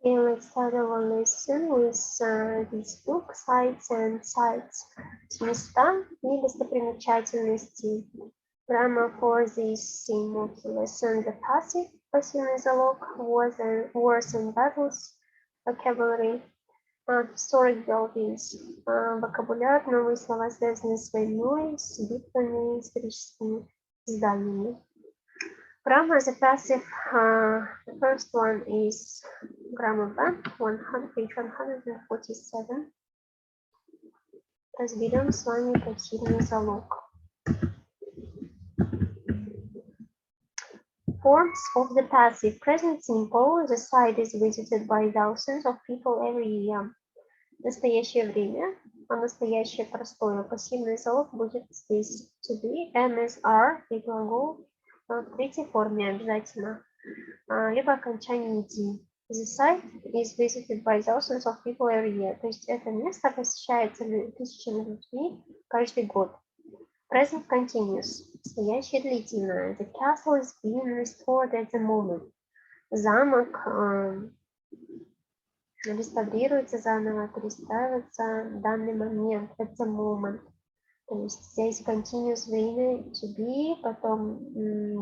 Okay, let's start our lesson with this book, sights and sights. Места и достопримечательности. Grammar for this theme of the lesson: the passive, пассивный залог, wars and battles, vocabulary, historic buildings, вокабуляр, новые слова, связанные с войной, с битвами, историческими зданиями. Grammar, the passive, the first one is grammar bank, page 147. Разберем с вами пассивный залог. Forms of the passive. Present simple. The site is visited by thousands of people every year. Настоящее время, а настоящее простое. Пассивный залог будет здесь to be, MSR и глагол в третьей форме обязательно, либо окончание D. The site is visited by thousands of people every year. То есть это место посещается тысячами людей каждый год. Present continuous. Настоящее длительное. The castle is being restored at the moment. Замок реставрируется заново, перестраивается в данный момент, at the moment. То есть здесь continuous время to be, потом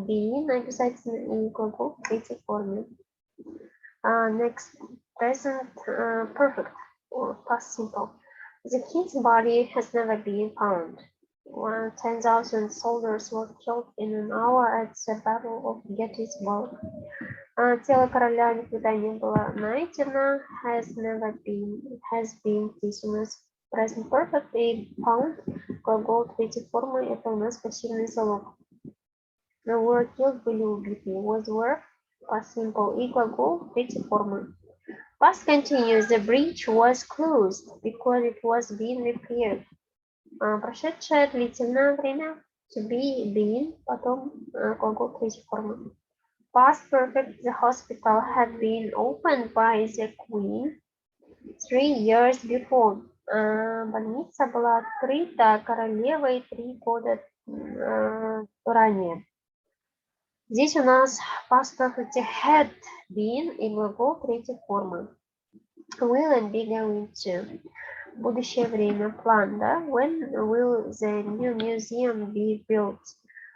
being обязательно и глагол в третьей форме. Next, present perfect or past simple. The kid's body has never been found. 10,000 soldiers were killed in an hour at the Battle of Gettysburg. Тело короля никогда не было найдено. Has been здесь у нас present perfect и found. Глагол третьей формы это у нас пассивный залог. Were killed были убиты. Was were past simple и глагол третьей формы. Past continuous. The bridge was closed because it was being repaired. Прошедшее длительное время to be been, потом глагол третьей формы. Past perfect. The hospital had been opened by the Queen 3 years before. Больница была открыта королевой 3 года ранее. Здесь у нас past perfect had been и глагол третьей формы. Will and be going to. Будущее время, план, да? When will the new museum be built?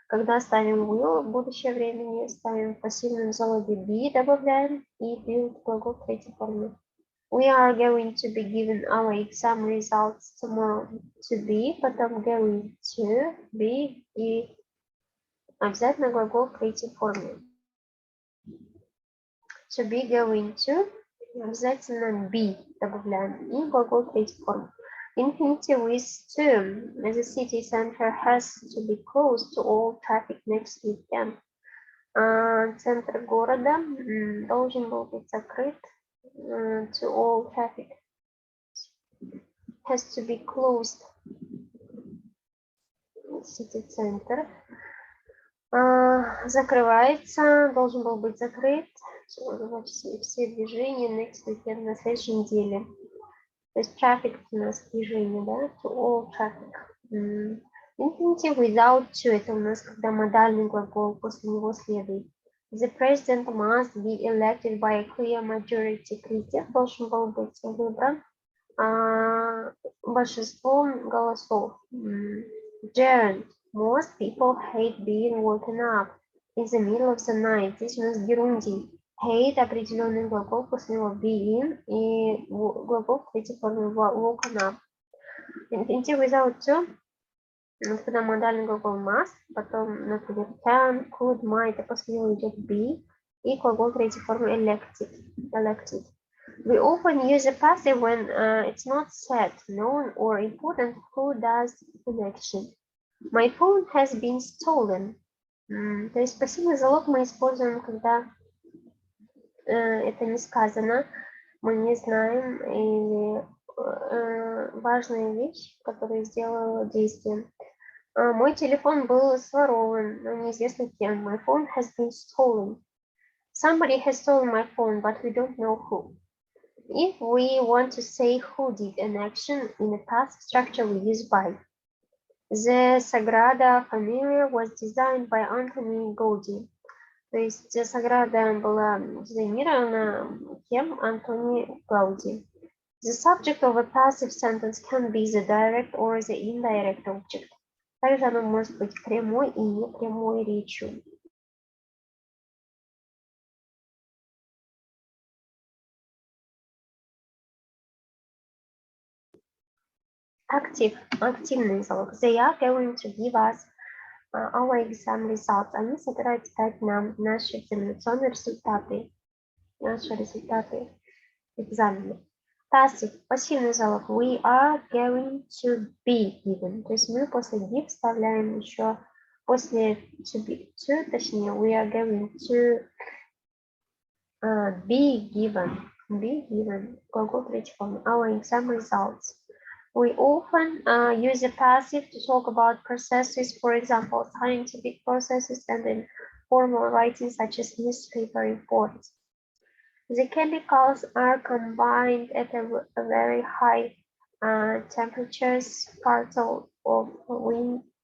Когда ставим will, будущее времени, ставим в пассивном залоге be, добавляем и build глагол третьей формы. We are going to be given our exam results tomorrow. To be, потом going to be и обязательно глагол в третьей форме. To be going to, обязательно be добавляем и глагол третьей формы. Infinitive with to. The city center has to be closed to all traffic next weekend. Центр города должен был быть закрыт to all traffic. Has to be closed. City center. Закрывается, должен был быть закрыт. Все движения next weekend, на следующей неделе. То есть traffic у нас движение, да? To all traffic. Infinitive without to, это у нас когда модальный глагол, после него следует. The president must be elected by a clear majority. Президент должен был быть выбран большинством голосов. Gerund. Most people hate being woken up in the middle of the night. Здесь у нас герундий. Hate определенный глагол, после него being и глагол в третьей форме woken up. Infinitive without to. Когда модальный глагол must, потом, например, can, could, might, а после него идет be и глагол третьей формы elected. We often use the passive when it's not set, known, or important who does the action. My phone has been stolen. То есть пассивный залог мы используем, когда это не сказано, мы не знаем, или важная вещь, которая сделала действие. Мой телефон был сворован, но неизвестно кем. My phone has been stolen. Somebody has stolen my phone, but we don't know who. If we want to say who did an action in a past structure, we use by. The Sagrada Familia was designed by Anthony Gaudí. То есть Саграда была дизайнирована кем? Антони Гауди. The subject of a passive sentence can be the direct or the indirect object. Также оно может быть прямой и непрямой речью. Активный залог. They are going to give us our exam results. Они собираются дать нам наши экзаменационные результаты. Наши результаты экзамена. Passive, пассивный залог. We are going to be given. То есть мы после give вставляем еще после to be, to, точнее, we are going to be given. Be given. Глагол третьей формы. Our exam results. We often use a passive to talk about processes, for example, scientific processes and in formal writing such as newspaper reports. The chemicals are combined at a very high temperatures. Parts of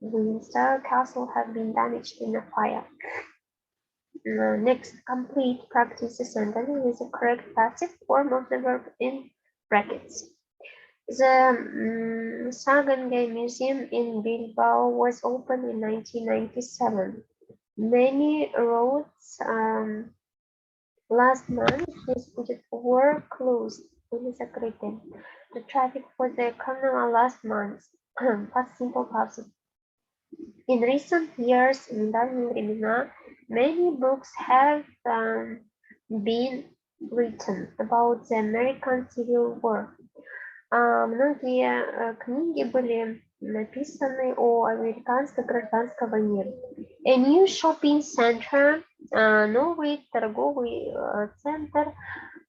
Windsor Castle have been damaged in a fire. Next, complete practice the sentence with the correct passive form of the verb in brackets. The Sargangay Museum in Bilbao was opened in 1997. Many roads last month were closed. The traffic for the carnival last month. Past simple passive. In recent years, in недавние времена, many books have been written about the American Civil War. Многие книги были написаны о американской гражданской войне. A new shopping center, новый торговый центр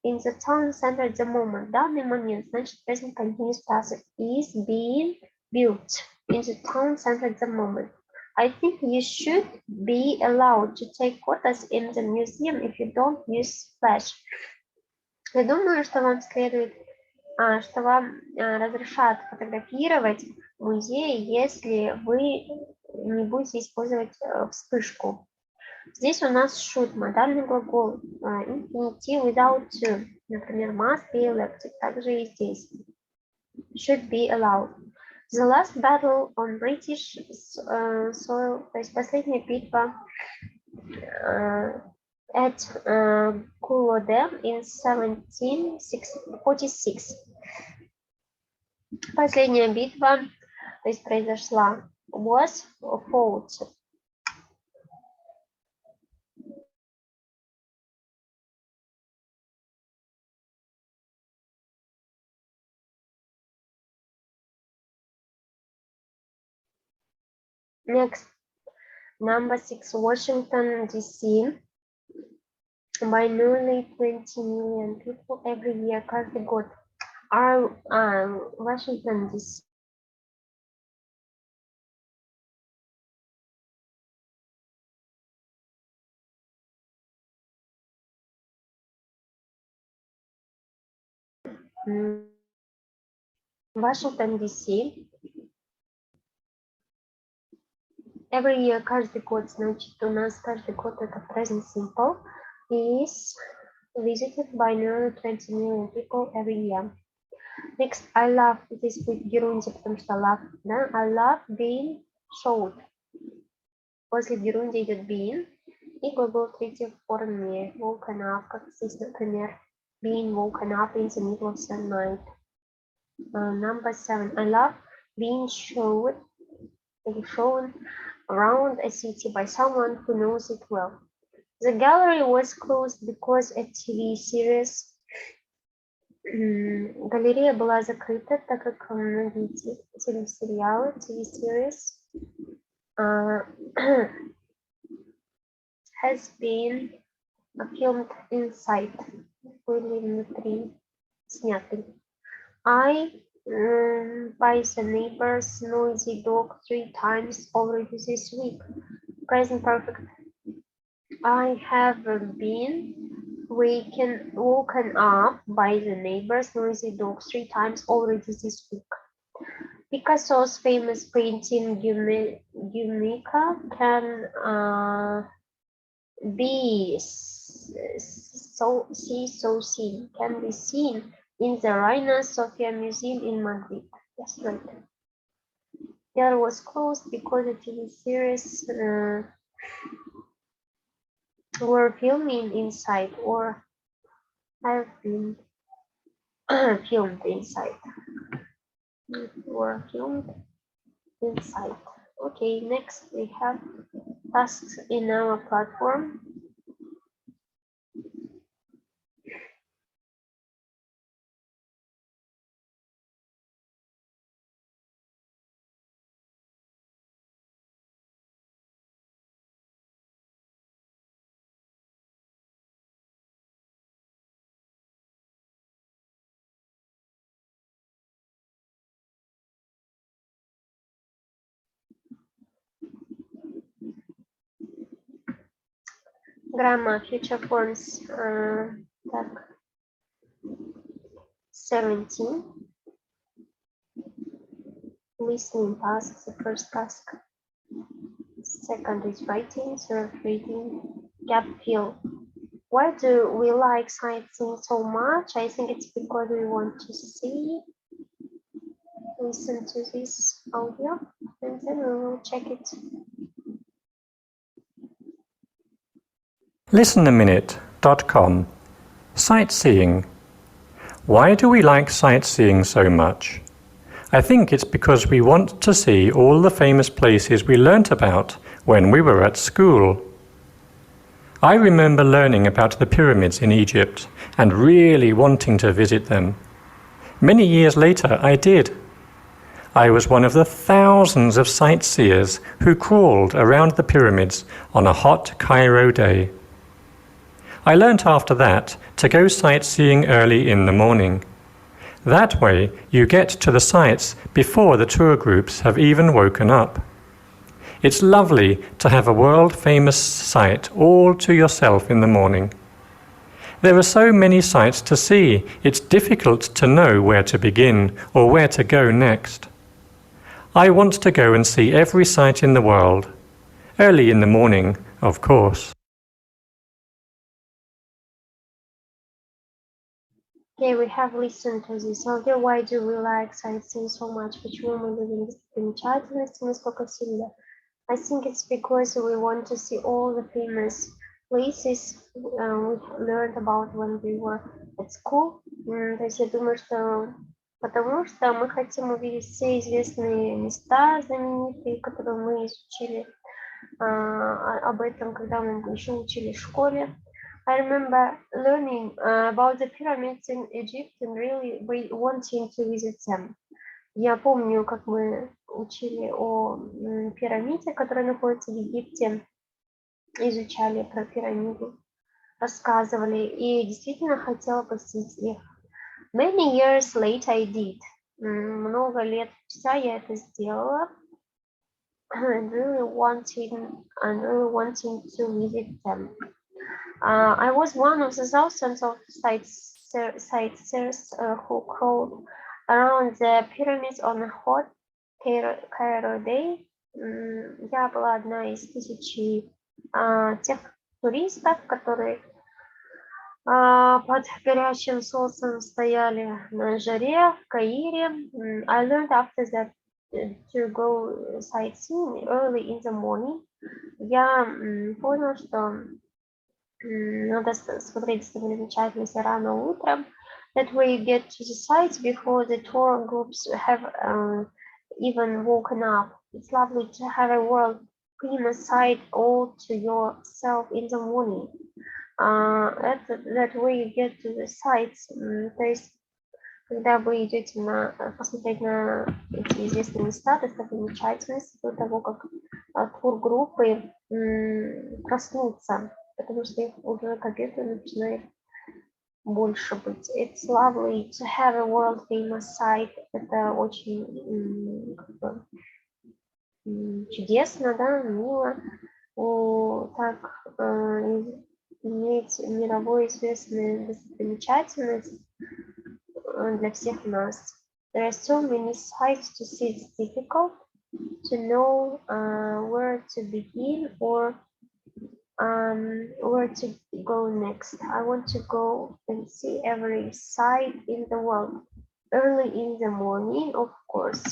in the town center at the moment. В данный момент, значит, present continuous passive is being built in the town center at the moment. I think you should be allowed to take photos in the museum if you don't use flash. Я думаю, что вам следует что вам разрешат фотографировать в музее, если вы не будете использовать вспышку. Здесь у нас should, модальный глагол, infinitive without to, например, must be elected, также и здесь. Should be allowed. The last battle on British soil, то есть последняя битва at Culloden in 1746. Последняя битва, то есть произошла, was fought. Next, number 6, Washington, D.C. by nearly 20 million people every year. Каждый год. Washington, D.C. Washington, D.C. Every year, каждый год, значит, у нас каждый год это present simple is visited by nearly 20 million people every year. Next, I love, здесь будет герунди, потому что love, да? I love being showed. После герунди идет being, и глагол третьей в форме woken up, как здесь, например, being woken up in the middle of the night. Number 7, I love being shown around a city by someone who knows it well. The gallery was closed because a TV series. Галерея была закрыта, так как многие телесериалы, TV series has been filmed inside, были внутри сняты. I by the neighbor's noisy dog 3 times already this week. Present perfect. I have been woken up by the neighbor's noisy dog 3 times already this week. Picasso's famous painting Guernica can seen can be seen in the Reina Sofia Museum in Madrid. Yes, right. There was closed because the TV series were filming inside or have been filmed inside. Were filmed inside. Okay, next we have tasks in our platform. Grammar, future forms, так, 17. Listening task, the first task. Second is writing, third reading. Gap fill. Why do we like sightseeing so much? I think it's because we want to see, listen to this audio, and then we will check it. listenaminute.com. Sightseeing. Why do we like sightseeing so much? I think it's because we want to see all the famous places we learnt about when we were at school. I remember learning about the pyramids in Egypt and really wanting to visit them. Many years later, I did. I was one of the thousands of sightseers who crawled around the pyramids on a hot Cairo day. I learnt after that to go sightseeing early in the morning. That way you get to the sites before the tour groups have even woken up. It's lovely to have a world-famous site all to yourself in the morning. There are so many sights to see, it's difficult to know where to begin or where to go next. I want to go and see every sight in the world. Early in the morning, of course. Okay, we have listened to this audio. Why do we like sightseeing so much? Почему мы любим достопримечательности насколько сильно? I think it's because we want to see all the famous places we learned about when we were at school. То есть я думаю, что потому что мы хотим увидеть все известные места знаменитые, которые мы изучили об этом, когда мы еще учили в школе. I remember learning about the pyramids in Egypt and really wanting to visit them. Я помню, как мы учили о пирамиде, которая находится в Египте, изучали про пирамиду, рассказывали, и действительно хотела посетить их. Many years later I did. Много лет спустя я это сделала. And really wanting to visit them. I was one of the thousands of sightseers who crawled around the pyramids on a hot Cairo day. Я была одна из тысячи тех туристов, которые под горячим солнцем стояли на жаре в Каире. I learned after that to go sightseeing early in the morning. Я понял, что надо смотреть достопримечательности рано утром. That way you get to the sites before the tour groups have even woken up. It's lovely to have a world famous site all to yourself in the morning. That way you get to the sites. То есть, когда вы идете посмотреть на эти известные места, достопримечательности, до того, как тургруппы проснутся, потому что их уже к обеду начинает больше быть. It's lovely to have a world famous site. Это очень чудесно, да, мило. Так иметь мировой известную достопримечательность для всех нас. There are so many sites to see. It's difficult to know where to begin or Where to go next? I want to go and see every sight in the world. Early in the morning, of course.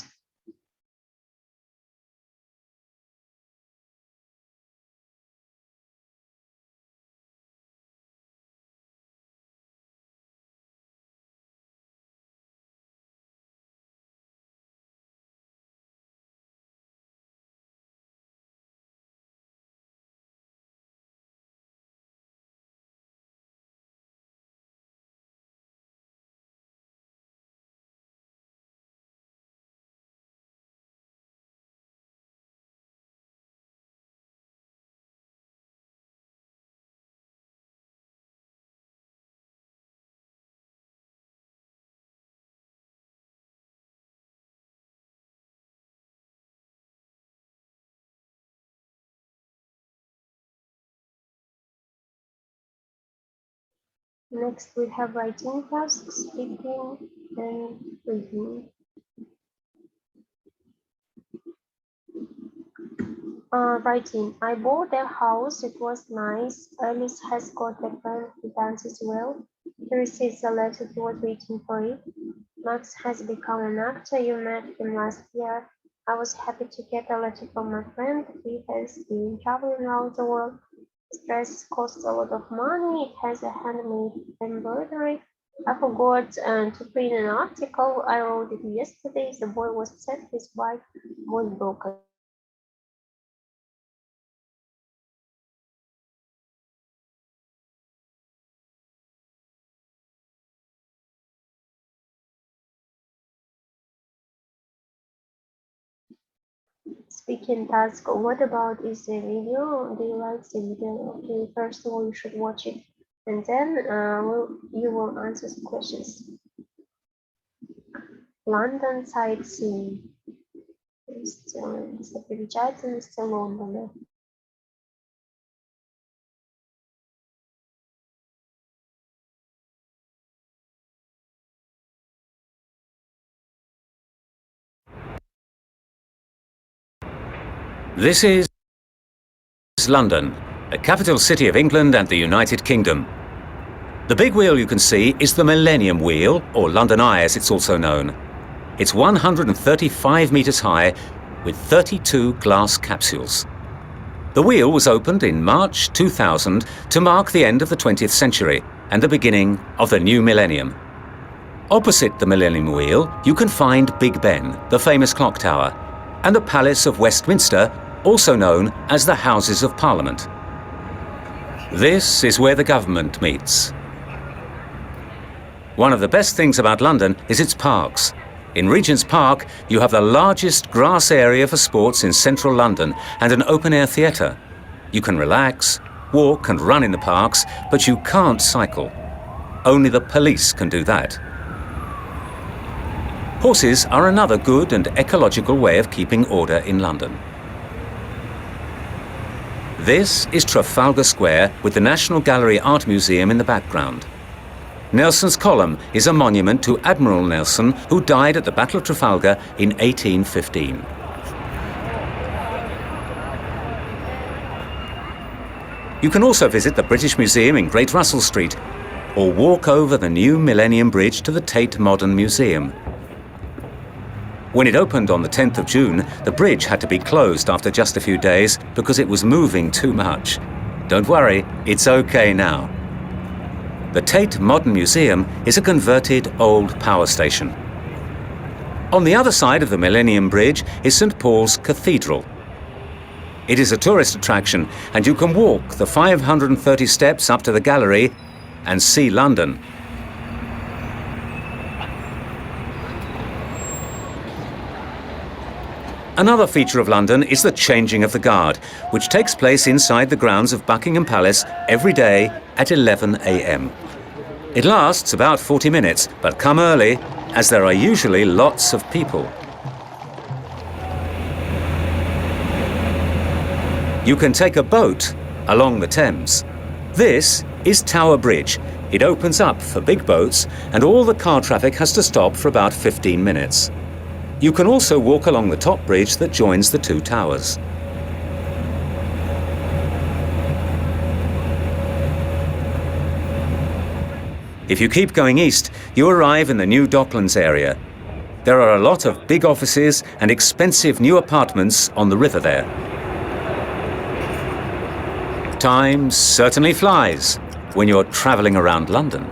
Next, we have writing tasks, speaking, and reading. Writing. I bought a house. It was nice. Alice has got a friend who dances well. He receives a letter. He was waiting for it. Max has become an actor. You met him last year. I was happy to get a letter from my friend. He has been traveling around the world. His dress costs a lot of money. It has a handmade embroidery. I forgot to print an article. I wrote it yesterday. The boy was upset. His bike was broken. Speaking task, what about is the video? Do you like the video? Okay, first of all, you should watch it, and then you will answer some questions. London sightseeing. Достопримечательности Лондона. This is London, the capital city of England and the United Kingdom. The big wheel you can see is the Millennium Wheel, or London Eye as it's also known. It's 135 metres high with 32 glass capsules. The wheel was opened in March 2000 to mark the end of the 20th century and the beginning of the new millennium. Opposite the Millennium Wheel, you can find Big Ben, the famous clock tower, and the Palace of Westminster, also known as the Houses of Parliament. This is where the government meets. One of the best things about London is its parks. In Regent's Park, you have the largest grass area for sports in central London and an open-air theatre. You can relax, walk and run in the parks, but you can't cycle. Only the police can do that. Horses are another good and ecological way of keeping order in London. This is Trafalgar Square with the National Gallery Art Museum in the background. Nelson's Column is a monument to Admiral Nelson, who died at the Battle of Trafalgar in 1815. You can also visit the British Museum in Great Russell Street or walk over the new Millennium Bridge to the Tate Modern Museum. When it opened on the 10th of June, the bridge had to be closed after just a few days because it was moving too much. Don't worry, it's okay now. The Tate Modern Museum is a converted old power station. On the other side of the Millennium Bridge is St. Paul's Cathedral. It is a tourist attraction, and you can walk the 530 steps up to the gallery and see London. Another feature of London is the changing of the guard, which takes place inside the grounds of Buckingham Palace every day at 11 a.m. It lasts about 40 minutes, but come early, as there are usually lots of people. You can take a boat along the Thames. This is Tower Bridge. It opens up for big boats, and all the car traffic has to stop for about 15 minutes. You can also walk along the top bridge that joins the two towers. If you keep going east, you arrive in the new Docklands area. There are a lot of big offices and expensive new apartments on the river there. Time certainly flies when you're travelling around London.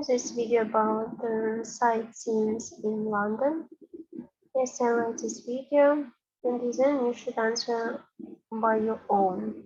This video about sightseeing in London. Yes, I like this video, and then you should answer by your own.